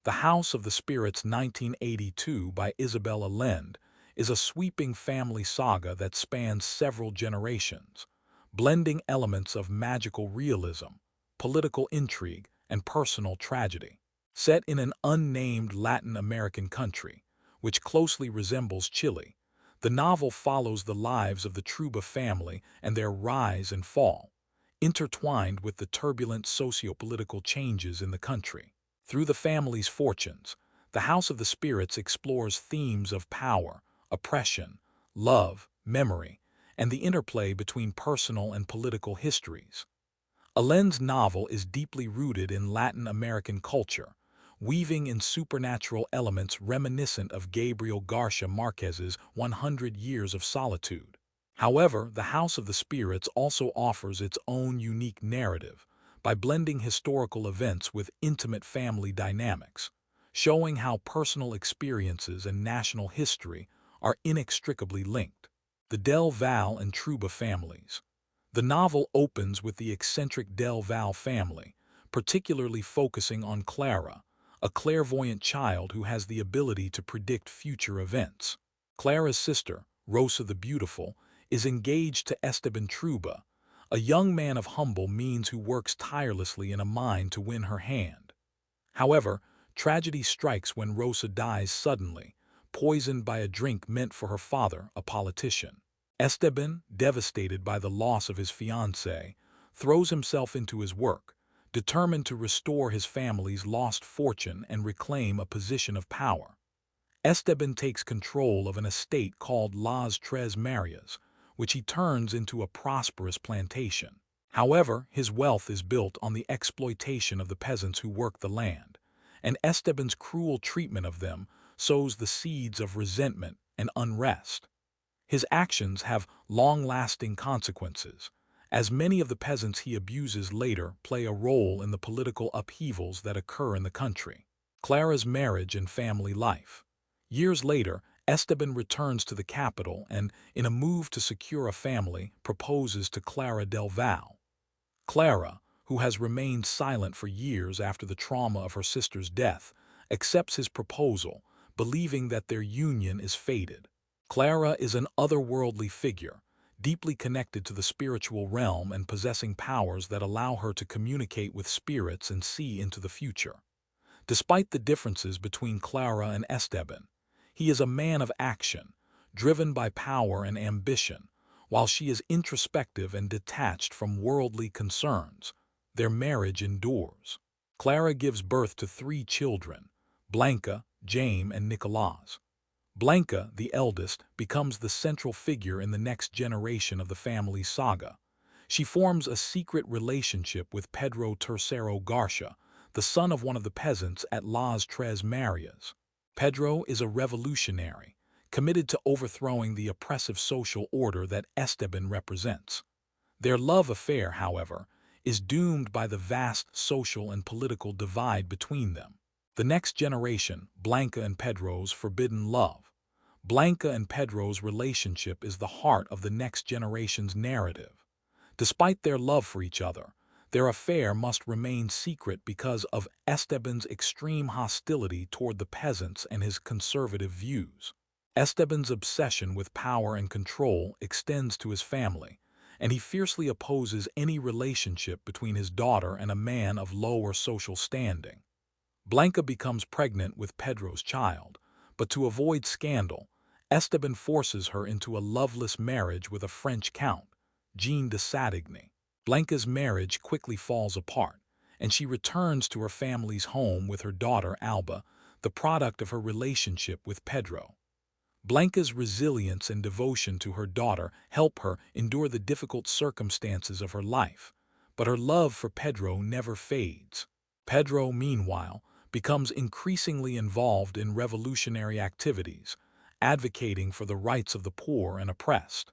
The House of the Spirits 1982 by Isabel Allende is a sweeping family saga that spans several generations, blending elements of magical realism, political intrigue, and personal tragedy. Set in an unnamed Latin American country, which closely resembles Chile, the novel follows the lives of the Trueba family and their rise and fall, intertwined with the turbulent socio-political changes in the country. Through the family's fortunes, the House of the Spirits explores themes of power, oppression, love, memory, and the interplay between personal and political histories. Allende's novel is deeply rooted in Latin American culture, weaving in supernatural elements reminiscent of Gabriel Garcia Marquez's 100 Years of Solitude. However, the House of the Spirits also offers its own unique narrative by blending historical events with intimate family dynamics, showing how personal experiences and national history are inextricably linked. The Del Valle and Trueba families. The novel opens with the eccentric Del Valle family, particularly focusing on Clara, a clairvoyant child who has the ability to predict future events. Clara's sister, Rosa the Beautiful, is engaged to Esteban Trueba, a young man of humble means who works tirelessly in a mine to win her hand. However, tragedy strikes when Rosa dies suddenly, poisoned by a drink meant for her father, a politician. Esteban, devastated by the loss of his fiancée, throws himself into his work, determined to restore his family's lost fortune and reclaim a position of power. Esteban takes control of an estate called Las Tres Marias, which he turns into a prosperous plantation. However, his wealth is built on the exploitation of the peasants who work the land, and Esteban's cruel treatment of them sows the seeds of resentment and unrest. His actions have long-lasting consequences, as many of the peasants he abuses later play a role in the political upheavals that occur in the country. Clara's marriage and family life. Years later, Esteban returns to the capital and, in a move to secure a family, proposes to Clara del Valle. Clara, who has remained silent for years after the trauma of her sister's death, accepts his proposal, believing that their union is fated. Clara is an otherworldly figure, deeply connected to the spiritual realm and possessing powers that allow her to communicate with spirits and see into the future. Despite the differences between Clara and Esteban, he is a man of action, driven by power and ambition, while she is introspective and detached from worldly concerns. Their marriage endures. Clara gives birth to 3 children, Blanca, Jaime, and Nicolás. Blanca, the eldest, becomes the central figure in the next generation of the family's saga. She forms a secret relationship with Pedro Tercero Garcia, the son of one of the peasants at Las Tres Marias. Pedro is a revolutionary, committed to overthrowing the oppressive social order that Esteban represents. Their love affair, however, is doomed by the vast social and political divide between them. The next generation, Blanca and Pedro's forbidden love. Blanca and Pedro's relationship is the heart of the next generation's narrative. Despite their love for each other, their affair must remain secret because of Esteban's extreme hostility toward the peasants and his conservative views. Esteban's obsession with power and control extends to his family, and he fiercely opposes any relationship between his daughter and a man of lower social standing. Blanca becomes pregnant with Pedro's child, but to avoid scandal, Esteban forces her into a loveless marriage with a French count, Jean de Sadigny. Blanca's marriage quickly falls apart, and she returns to her family's home with her daughter Alba, the product of her relationship with Pedro. Blanca's resilience and devotion to her daughter help her endure the difficult circumstances of her life, but her love for Pedro never fades. Pedro, meanwhile, becomes increasingly involved in revolutionary activities, advocating for the rights of the poor and oppressed.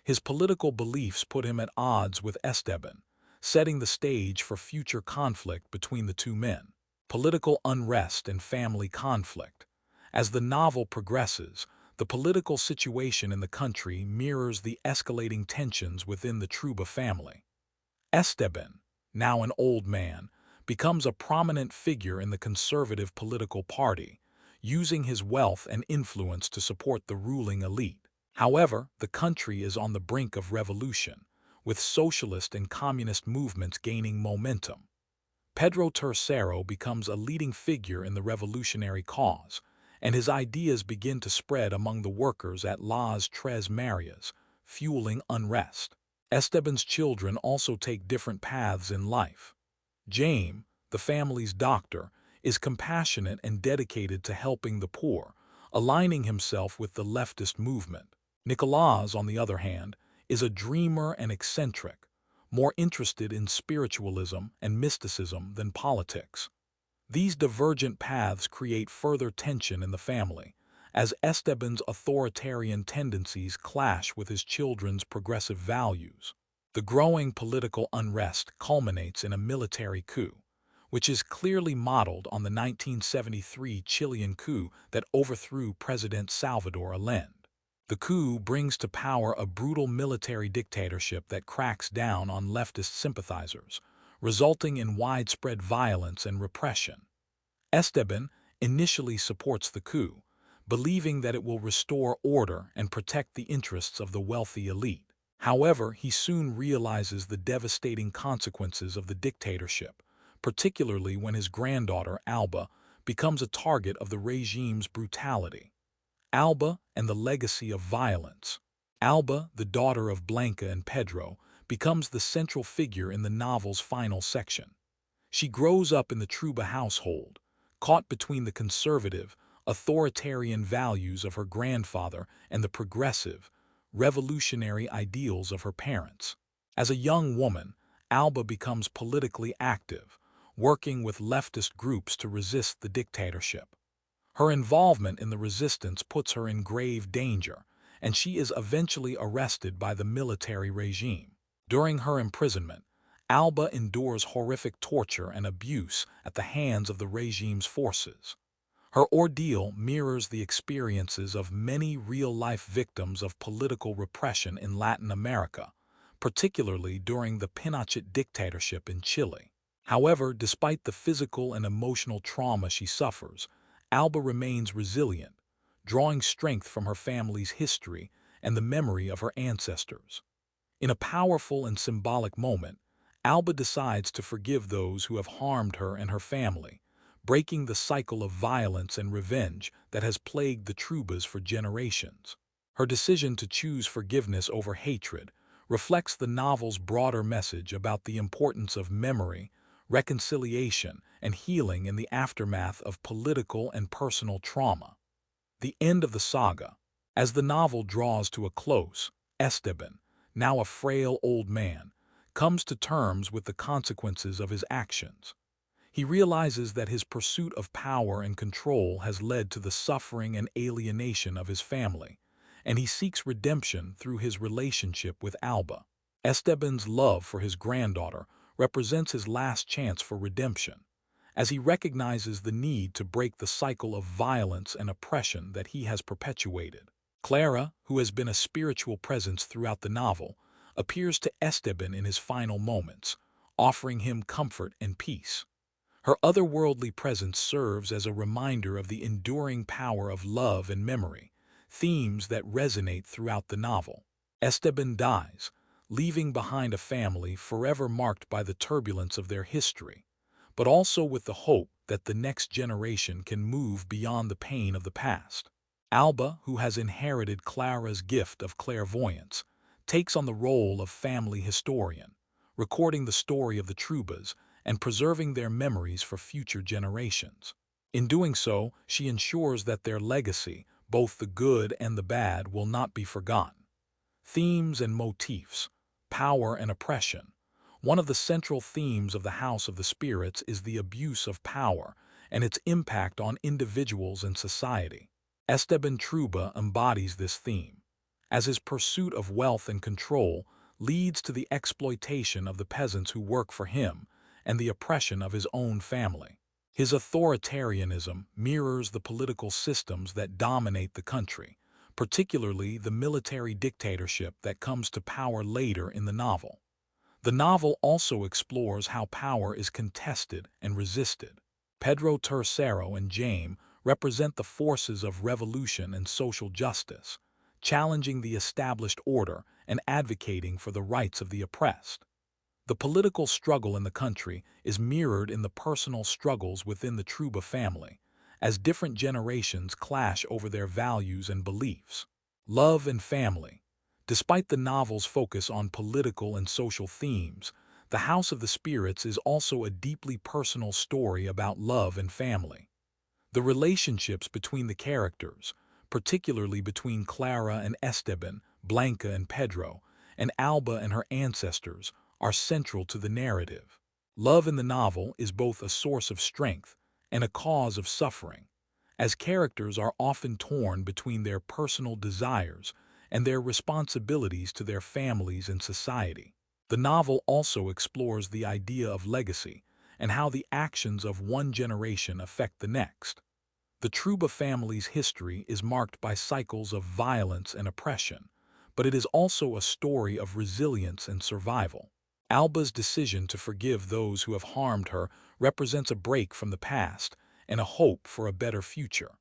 His political beliefs put him at odds with Esteban, setting the stage for future conflict between the two men. Political unrest and family conflict. As the novel progresses, the political situation in the country mirrors the escalating tensions within the Trueba family. Esteban, now an old man, becomes a prominent figure in the conservative political party, using his wealth and influence to support the ruling elite. However, the country is on the brink of revolution, with socialist and communist movements gaining momentum. Pedro Tercero becomes a leading figure in the revolutionary cause, and his ideas begin to spread among the workers at Las Tres Marias, fueling unrest. Esteban's children also take different paths in life. Jaime, the family's doctor, is compassionate and dedicated to helping the poor, aligning himself with the leftist movement. Nicolás, on the other hand, is a dreamer and eccentric, more interested in spiritualism and mysticism than politics. These divergent paths create further tension in the family, as Esteban's authoritarian tendencies clash with his children's progressive values. The growing political unrest culminates in a military coup, which is clearly modeled on the 1973 Chilean coup that overthrew President Salvador Allende. The coup brings to power a brutal military dictatorship that cracks down on leftist sympathizers, resulting in widespread violence and repression. Esteban initially supports the coup, believing that it will restore order and protect the interests of the wealthy elite. However, he soon realizes the devastating consequences of the dictatorship, particularly when his granddaughter, Alba, becomes a target of the regime's brutality. Alba and the legacy of violence. Alba, the daughter of Blanca and Pedro, becomes the central figure in the novel's final section. She grows up in the Trueba household, caught between the conservative, authoritarian values of her grandfather and the progressive, revolutionary ideals of her parents. As a young woman, Alba becomes politically active, working with leftist groups to resist the dictatorship. Her involvement in the resistance puts her in grave danger, and she is eventually arrested by the military regime. During her imprisonment, Alba endures horrific torture and abuse at the hands of the regime's forces. Her ordeal mirrors the experiences of many real-life victims of political repression in Latin America, particularly during the Pinochet dictatorship in Chile. However, despite the physical and emotional trauma she suffers, Alba remains resilient, drawing strength from her family's history and the memory of her ancestors. In a powerful and symbolic moment, Alba decides to forgive those who have harmed her and her family, breaking the cycle of violence and revenge that has plagued the Truebas for generations. Her decision to choose forgiveness over hatred reflects the novel's broader message about the importance of memory, reconciliation, and healing in the aftermath of political and personal trauma. The end of the saga. As the novel draws to a close, Esteban, now a frail old man, comes to terms with the consequences of his actions. He realizes that his pursuit of power and control has led to the suffering and alienation of his family, and he seeks redemption through his relationship with Alba. Esteban's love for his granddaughter represents his last chance for redemption, as he recognizes the need to break the cycle of violence and oppression that he has perpetuated. Clara, who has been a spiritual presence throughout the novel, appears to Esteban in his final moments, offering him comfort and peace. Her otherworldly presence serves as a reminder of the enduring power of love and memory, themes that resonate throughout the novel. Esteban dies, leaving behind a family forever marked by the turbulence of their history, but also with the hope that the next generation can move beyond the pain of the past. Alba, who has inherited Clara's gift of clairvoyance, takes on the role of family historian, recording the story of the Truebas and preserving their memories for future generations. In doing so, she ensures that their legacy, both the good and the bad, will not be forgotten. Themes and motifs. Power and oppression. One of the central themes of the House of the Spirits is the abuse of power and its impact on individuals and society. Esteban Trueba embodies this theme, as his pursuit of wealth and control leads to the exploitation of the peasants who work for him and the oppression of his own family. His authoritarianism mirrors the political systems that dominate the country, particularly the military dictatorship that comes to power later in the novel. The novel also explores how power is contested and resisted. Pedro Tercero and Jaime represent the forces of revolution and social justice, challenging the established order and advocating for the rights of the oppressed. The political struggle in the country is mirrored in the personal struggles within the Trueba family, as different generations clash over their values and beliefs. Love and family. Despite the novel's focus on political and social themes, The House of the Spirits is also a deeply personal story about love and family. The relationships between the characters, particularly between Clara and Esteban, Blanca and Pedro, and Alba and her ancestors, are central to the narrative. Love in the novel is both a source of strength and a cause of suffering, as characters are often torn between their personal desires and their responsibilities to their families and society. The novel also explores the idea of legacy and how the actions of one generation affect the next. The Trueba family's history is marked by cycles of violence and oppression, but it is also a story of resilience and survival. Alba's decision to forgive those who have harmed her represents a break from the past and a hope for a better future.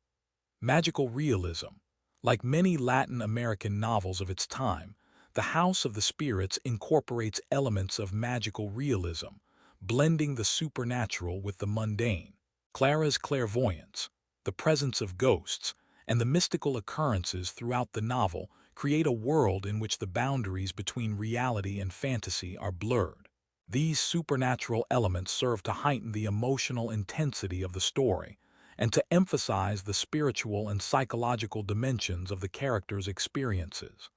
Magical realism. Like many Latin American novels of its time, The House of the Spirits incorporates elements of magical realism, blending the supernatural with the mundane. Clara's clairvoyance, the presence of ghosts, and the mystical occurrences throughout the novel create a world in which the boundaries between reality and fantasy are blurred. These supernatural elements serve to heighten the emotional intensity of the story and to emphasize the spiritual and psychological dimensions of the characters' experiences.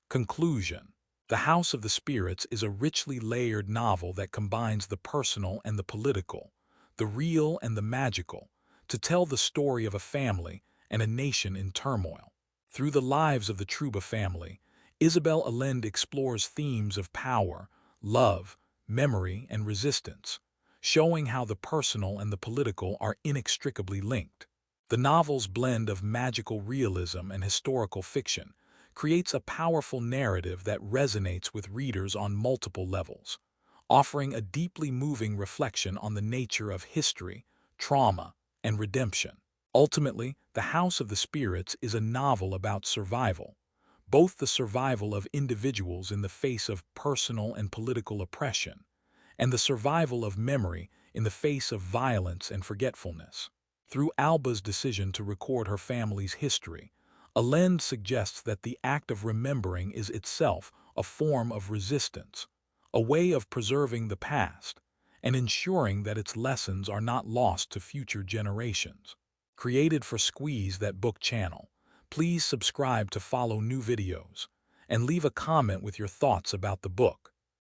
Conclusion. The House of the Spirits is a richly layered novel that combines the personal and the political, the real and the magical, to tell the story of a family and a nation in turmoil. Through the lives of the Trueba family, Isabel Allende explores themes of power, love, memory, and resistance, showing how the personal and the political are inextricably linked. The novel's blend of magical realism and historical fiction creates a powerful narrative that resonates with readers on multiple levels, offering a deeply moving reflection on the nature of history, trauma, and redemption. Ultimately, The House of the Spirits is a novel about survival, both the survival of individuals in the face of personal and political oppression, and the survival of memory in the face of violence and forgetfulness. Through Alba's decision to record her family's history, Allende suggests that the act of remembering is itself a form of resistance, a way of preserving the past, and ensuring that its lessons are not lost to future generations. Created for Squeeze That Book channel, please subscribe to follow new videos, and leave a comment with your thoughts about the book.